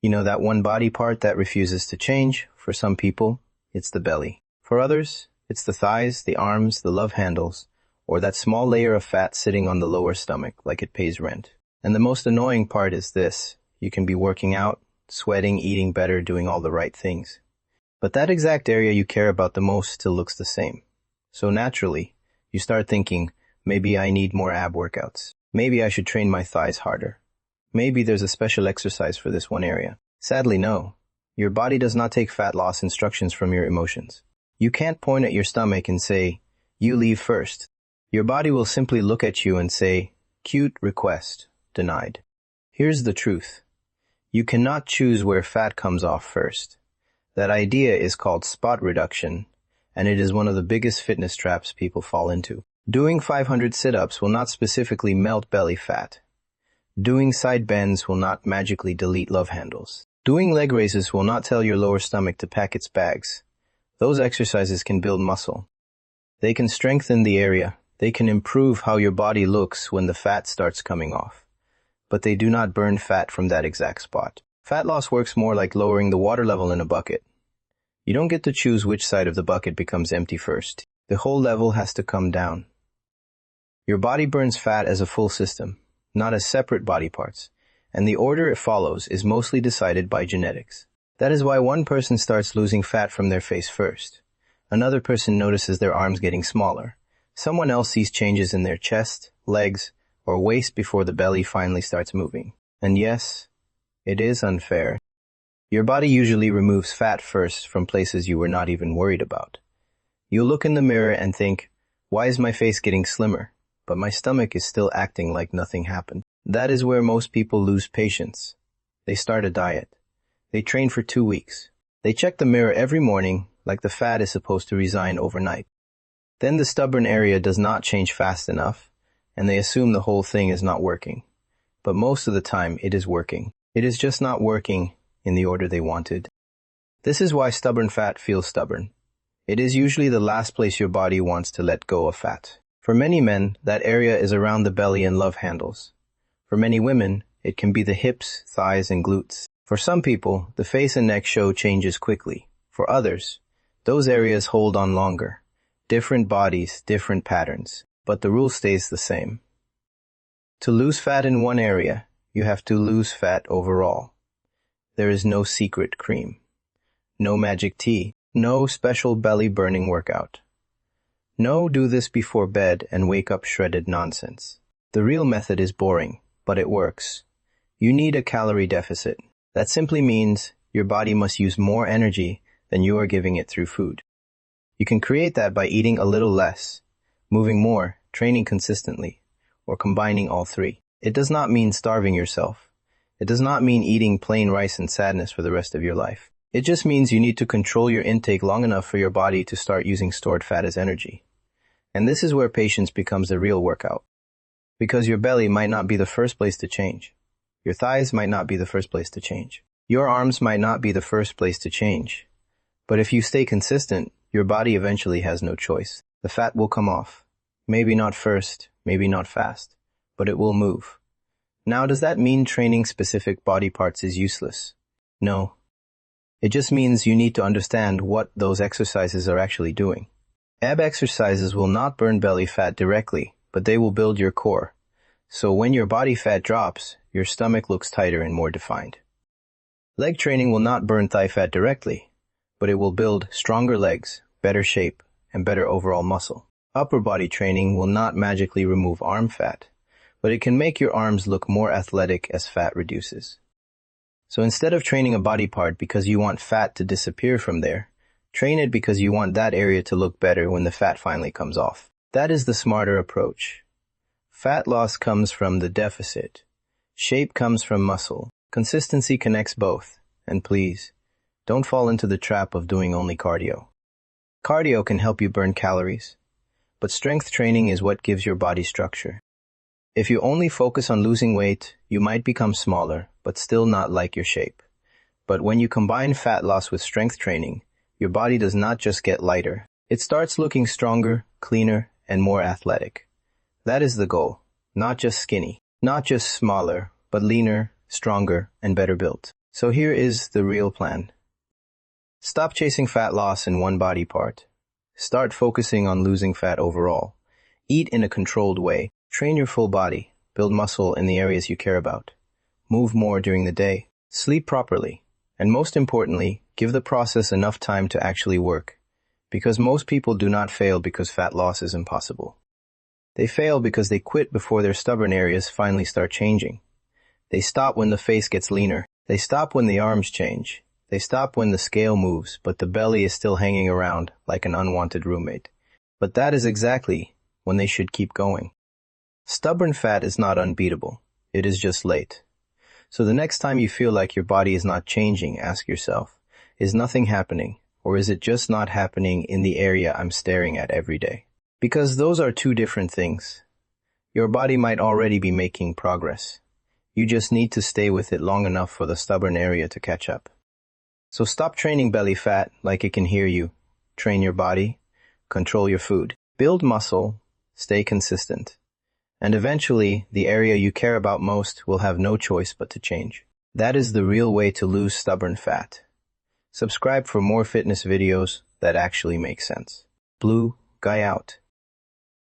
You know, that one body part that refuses to change? For some people, it's the belly. For others, it's the thighs, the arms, the love handles, or that small layer of fat sitting on the lower stomach like it pays rent. And the most annoying part is this: you can be working out, sweating, eating better, doing all the right things, but that exact area you care about the most still looks the same. So naturally, you start thinking, maybe I need more ab workouts. Maybe I should train my thighs harder. Maybe there's a special exercise for this one area. Sadly, no. Your body does not take fat loss instructions from your emotions. You can't point at your stomach and say, "You leave first." Your body will simply look at you and say, "Cute request, denied." Here's the truth. You cannot choose where fat comes off first. That idea is called spot reduction, and it is one of the biggest fitness traps people fall into. Doing 500 sit-ups will not specifically melt belly fat. Doing side bends will not magically delete love handles. Doing leg raises will not tell your lower stomach to pack its bags. Those exercises can build muscle. They can strengthen the area. They can improve how your body looks when the fat starts coming off. But they do not burn fat from that exact spot. Fat loss works more like lowering the water level in a bucket. You don't get to choose which side of the bucket becomes empty first. The whole level has to come down. Your body burns fat as a full system, not as separate body parts, and the order it follows is mostly decided by genetics. That is why one person starts losing fat from their face first. Another person notices their arms getting smaller. Someone else sees changes in their chest, legs, or waist before the belly finally starts moving. And yes, it is unfair. Your body usually removes fat first from places you were not even worried about. You look in the mirror and think, "Why is my face getting slimmer? But my stomach is still acting like nothing happened." That is where most people lose patience. They start a diet. They train for 2 weeks. They check the mirror every morning like the fat is supposed to resign overnight. Then the stubborn area does not change fast enough, and they assume the whole thing is not working. But most of the time, it is working. It is just not working in the order they wanted. This is why stubborn fat feels stubborn. It is usually the last place your body wants to let go of fat. For many men, that area is around the belly and love handles. For many women, it can be the hips, thighs, and glutes. For some people, the face and neck show changes quickly. For others, those areas hold on longer. Different bodies, different patterns, but the rule stays the same. To lose fat in one area, you have to lose fat overall. There is no secret cream, no magic tea, no special belly burning workout. No do this before bed and wake up shredded nonsense. The real method is boring, but it works. You need a calorie deficit. That simply means your body must use more energy than you are giving it through food. You can create that by eating a little less, moving more, training consistently, or combining all three. It does not mean starving yourself. It does not mean eating plain rice and sadness for the rest of your life. It just means you need to control your intake long enough for your body to start using stored fat as energy. And this is where patience becomes a real workout. Because your belly might not be the first place to change. Your thighs might not be the first place to change. Your arms might not be the first place to change. But if you stay consistent, your body eventually has no choice. The fat will come off. Maybe not first, maybe not fast, but it will move. Now, does that mean training specific body parts is useless? No. It just means you need to understand what those exercises are actually doing. Ab exercises will not burn belly fat directly, but they will build your core. So when your body fat drops, your stomach looks tighter and more defined. Leg training will not burn thigh fat directly, but it will build stronger legs, better shape, and better overall muscle. Upper body training will not magically remove arm fat, but it can make your arms look more athletic as fat reduces. So instead of training a body part because you want fat to disappear from there, train it because you want that area to look better when the fat finally comes off. That is the smarter approach. Fat loss comes from the deficit. Shape comes from muscle. Consistency connects both. And please, don't fall into the trap of doing only cardio. Cardio can help you burn calories, but strength training is what gives your body structure. If you only focus on losing weight, you might become smaller, but still not like your shape. But when you combine fat loss with strength training, your body does not just get lighter. It starts looking stronger, cleaner, and more athletic. That is the goal. Not just skinny, not just smaller, but leaner, stronger, and better built. So here is the real plan. Stop chasing fat loss in one body part. Start focusing on losing fat overall. Eat in a controlled way. Train your full body. Build muscle in the areas you care about. Move more during the day. Sleep properly. And most importantly, give the process enough time to actually work. Because most people do not fail because fat loss is impossible. They fail because they quit before their stubborn areas finally start changing. They stop when the face gets leaner. They stop when the arms change. They stop when the scale moves, but the belly is still hanging around like an unwanted roommate. But that is exactly when they should keep going. Stubborn fat is not unbeatable. It is just late. So the next time you feel like your body is not changing, ask yourself, is nothing happening, or is it just not happening in the area I'm staring at every day? Because those are two different things. Your body might already be making progress. You just need to stay with it long enough for the stubborn area to catch up. So stop training belly fat like it can hear you. Train your body, control your food, build muscle, stay consistent. And eventually, the area you care about most will have no choice but to change. That is the real way to lose stubborn fat. Subscribe for more fitness videos that actually make sense. Blue Guy out.